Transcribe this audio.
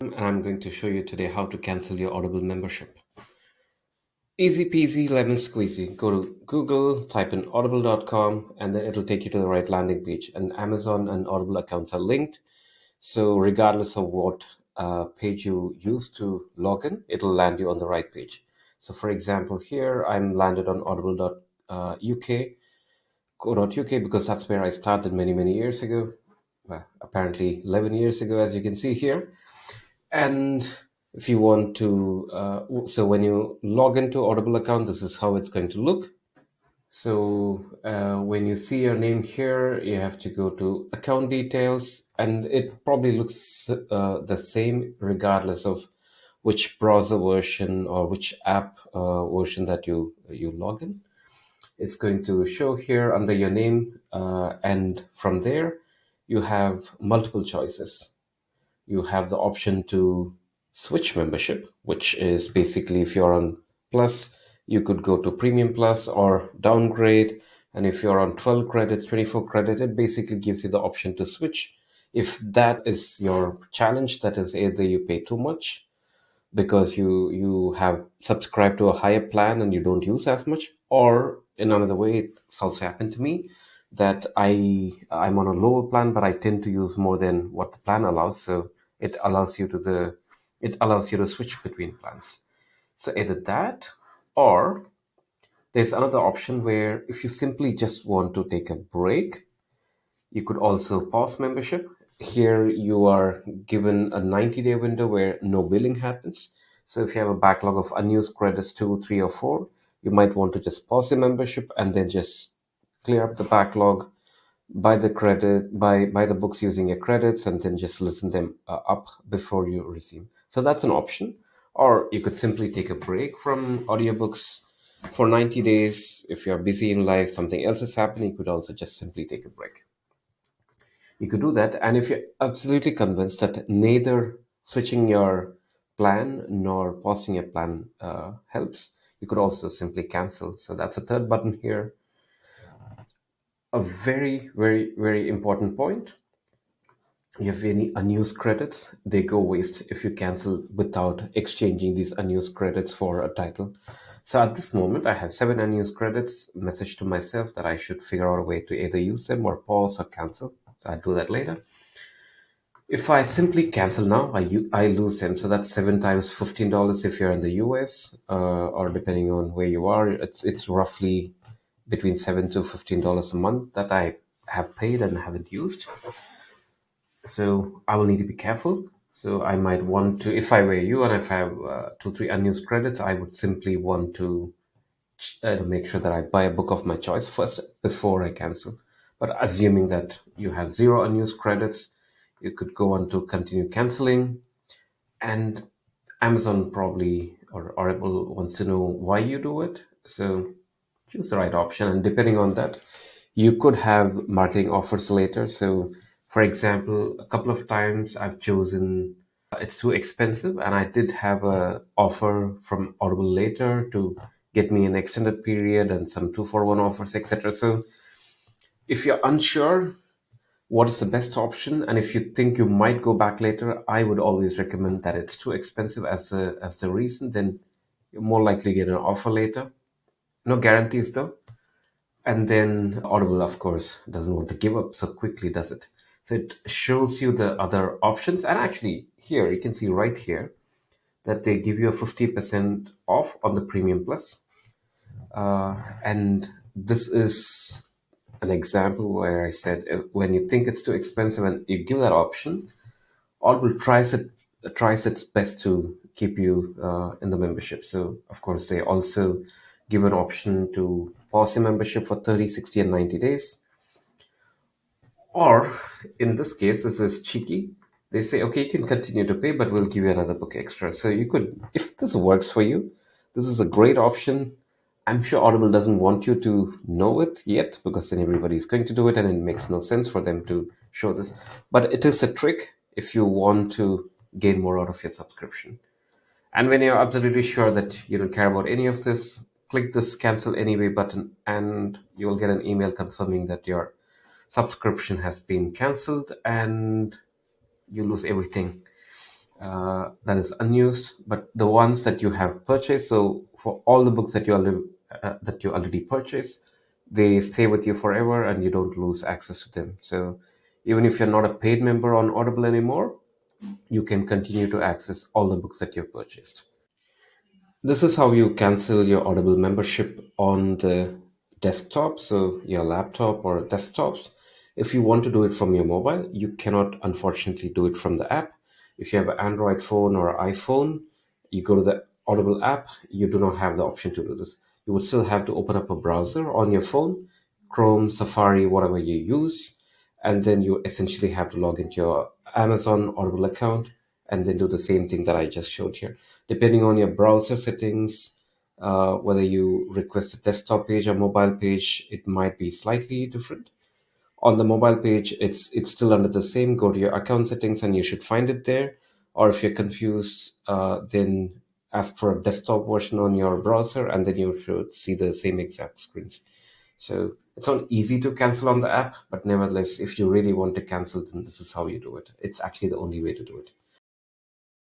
And I'm going to show you today how to cancel your Audible membership. Easy peasy lemon squeezy. Go to Google, type in audible.com, and then it'll take you to the right landing page. And Amazon and Audible accounts are linked. So, regardless of what page you use to log in, it'll land you on the right page. So, for example, here I'm landed on audible.uk, co.uk, because that's where I started many, many years ago. Well, apparently 11 years ago, as you can see here. And if you want to, so when you log into Audible account, this is how it's going to look. So when you see your name here, you have to go to account details, and it probably looks the same regardless of which browser version or which app version that you log in. It's going to show here under your name, and from there you have multiple choices. You have the option to switch membership, which is basically if you're on Plus, you could go to Premium Plus or downgrade. And if you're on 12 credits, 24 credit, it basically gives you the option to switch. If that is your challenge, that is either you pay too much because you have subscribed to a higher plan and you don't use as much, or in another way, it's also happened to me that I'm on a lower plan but I tend to use more than what the plan allows, so it allows you to switch between plans. So either that, or there's another option where if you simply just want to take a break, you could also pause membership. Here you are given a 90-day window where no billing happens. So if you have a backlog of unused credits, two, three, or four, you might want to just pause the membership and then just clear up the backlog, buy the books using your credits, and then just listen them up before you resume. So that's an option. Or you could simply take a break from audiobooks for 90 days. If you're busy in life, something else is happening, you could also just simply take a break. You could do that. And if you're absolutely convinced that neither switching your plan nor pausing your plan helps, you could also simply cancel. So that's a third button here. A very, very, very important point. You have any unused credits, they go waste if you cancel without exchanging these unused credits for a title. So at this moment, I have 7 unused credits. Message to myself that I should figure out a way to either use them or pause or cancel. So I'll do that later. If I simply cancel now, I lose them. So that's 7 times $15 if you're in the US, or depending on where you are, it's roughly between $7 to $15 a month that I have paid and haven't used. So I will need to be careful. So I might want to, if I were you and if I have two, three unused credits, I would simply want to make sure that I buy a book of my choice first before I cancel. But assuming that you have zero unused credits, you could go on to continue canceling. And Amazon probably or Audible wants to know why you do it. So choose the right option. And depending on that, you could have marketing offers later. So, for example, a couple of times I've chosen it's too expensive, and I did have a offer from Audible later to get me an extended period and some 2 for 1 offers, etc. So, if you're unsure what is the best option, and if you think you might go back later, I would always recommend that it's too expensive as the reason. Then you're more likely to get an offer later. No guarantees though. And then Audible, of course, doesn't want to give up so quickly, does it? So it shows you the other options. And actually, here you can see right here that they give you a 50% off on the Premium Plus. And this is an example where I said when you think it's too expensive and you give that option, Audible tries its best to keep you in the membership. So of course they also give an option to pause your membership for 30, 60, and 90 days. Or in this case, this is cheeky. They say, okay, you can continue to pay, but we'll give you another book extra. So you could, if this works for you, this is a great option. I'm sure Audible doesn't want you to know it yet because then everybody's going to do it and it makes no sense for them to show this. But it is a trick if you want to gain more out of your subscription. And when you're absolutely sure that you don't care about any of this, click this cancel anyway button and you will get an email confirming that your subscription has been cancelled and you lose everything. that is unused, but the ones that you have purchased. So for all the books that you already purchased, they stay with you forever, and you don't lose access to them. So even if you're not a paid member on Audible anymore, you can continue to access all the books that you've purchased. This is how you cancel your Audible membership on the desktop, so your laptop or desktops. If you want to do it from your mobile, you cannot unfortunately do it from the app. If you have an Android phone or iPhone, you go to the Audible app, you do not have the option to do this. You would still have to open up a browser on your phone, Chrome, Safari, whatever you use, and then you essentially have to log into your Amazon Audible account and then do the same thing that I just showed here. Depending on your browser settings, whether you request a desktop page or mobile page, it might be slightly different. On the mobile page, it's still under the same. Go to your account settings and you should find it there. Or if you're confused, then ask for a desktop version on your browser, and then you should see the same exact screens. So it's not easy to cancel on the app, but nevertheless, if you really want to cancel, then this is how you do it. It's actually the only way to do it.